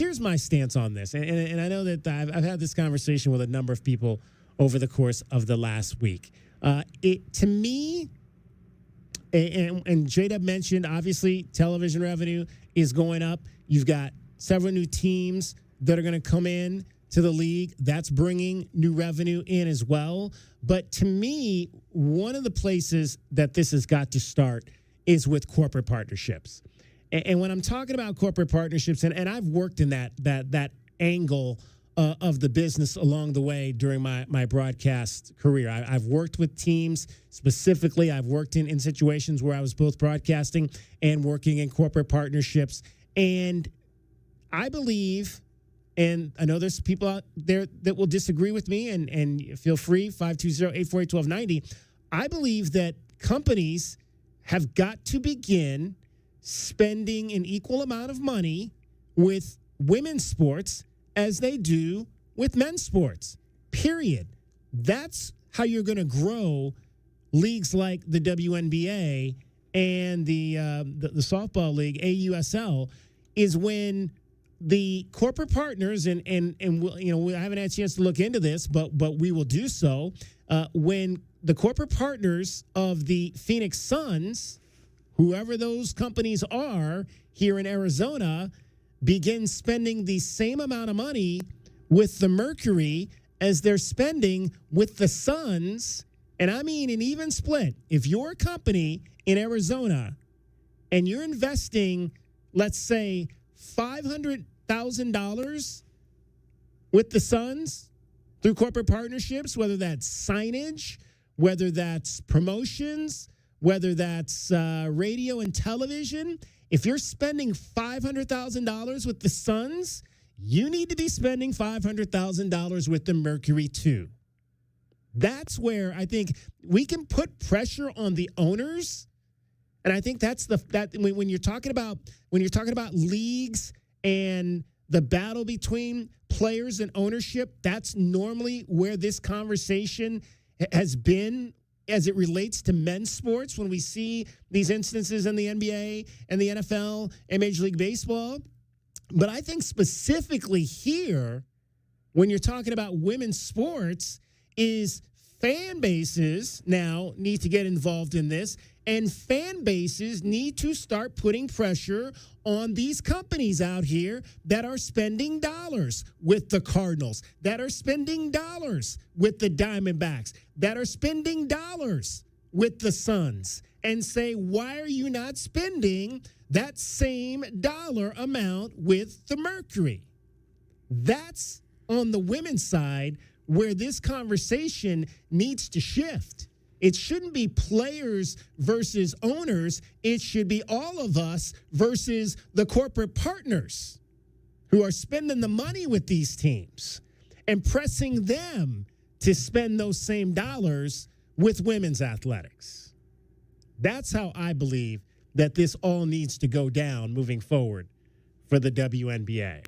here's my stance on this. And I know that I've had this conversation with a number of people over the course of the last week. To me, and J-Dub mentioned, obviously, television revenue is going up. You've got several new teams that are going to come in to the league. That's bringing new revenue in as well. But to me, one of the places that this has got to start is with corporate partnerships. And when I'm talking about corporate partnerships, and I've worked in that angle of the business along the way during my broadcast career. I've worked with teams specifically. I've worked in situations where I was both broadcasting and working in corporate partnerships. And I believe, and I know there's people out there that will disagree with me, and feel free, 520-848-1290. I believe that companies have got to begin spending an equal amount of money with women's sports as they do with men's sports, period. That's how you're going to grow leagues like the WNBA and the softball league, AUSL, is when the corporate partners, and I haven't had a chance to look into this, but we will do so, when the corporate partners of the Phoenix Suns, whoever those companies are here in Arizona, begin spending the same amount of money with the Mercury as they're spending with the Suns, and I mean an even split. If you're a company in Arizona and you're investing, let's say, $500,000 with the Suns through corporate partnerships, whether that's signage, whether that's promotions, whether that's radio and television, if you're spending $500,000 with the Suns, you need to be spending $500,000 with the Mercury too. That's where I think we can put pressure on the owners, and I think that's when you're talking about leagues and the battle between players and ownership, that's normally where this conversation has been as it relates to men's sports, when we see these instances in the NBA and the NFL and Major League Baseball. But I think specifically here, when you're talking about women's sports, is fan bases now need to get involved in this, and fan bases need to start putting pressure on these companies out here that are spending dollars with the Cardinals, that are spending dollars with the Diamondbacks, that are spending dollars with the Suns, and say, why are you not spending that same dollar amount with the Mercury? That's on the women's side where this conversation needs to shift. It shouldn't be players versus owners. It should be all of us versus the corporate partners who are spending the money with these teams and pressing them to spend those same dollars with women's athletics. That's how I believe that this all needs to go down moving forward for the WNBA.